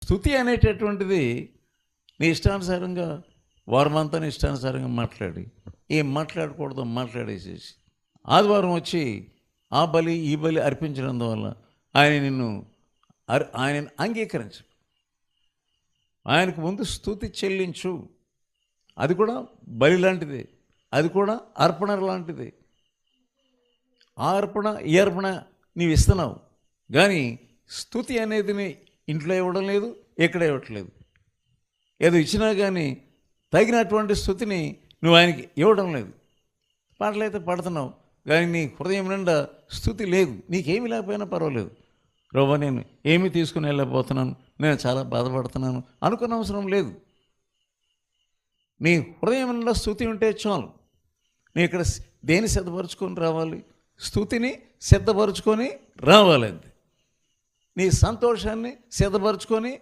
స్తుతి అనేటటువంటిది నీ ఇష్టానుసారంగా వారమంతా నీ ఇష్టానుసారంగా మాట్లాడి ఏం మాట్లాడకూడదో మాట్లాడేసేసి ఆదివారం వచ్చి ఆ బలి ఈ బలి అర్పించడం వల్ల ఆయనను అంగీకరించు. ఆయనకు ముందు స్తుతి చెల్లించు. అది కూడా బలి లాంటిది, అది కూడా అర్పణ లాంటిది. ఆ అర్పణ ఈ అర్పణ నీవు ఇస్తున్నావు, కానీ స్తుతి అనేది నీ ఇంట్లో ఇవ్వడం లేదు, ఎక్కడ ఇవ్వట్లేదు. ఏదో ఇచ్చినా కానీ తగినటువంటి స్తుతిని నువ్వు ఆయనకి ఇవ్వడం లేదు. పాటలైతే పాడుతున్నావు, కానీ నీ హృదయం నిండా స్తుతి లేదు. నీకేమీ లేకపోయినా పర్వాలేదు, ప్రభా నేను ఏమీ తీసుకుని వెళ్ళకపోతున్నాను, నేను చాలా బాధపడుతున్నాను అనుకున్న అవసరం లేదు. నీ హృదయం నిండా స్తుతి ఉంటే చాలు. నీ ఇక్కడ దేని సిద్ధపరచుకొని రావాలి? స్తుతిని సిద్ధపరచుకొని రావాలి. అంతే. నీ సంతోషాన్ని సిద్ధపరచుకొని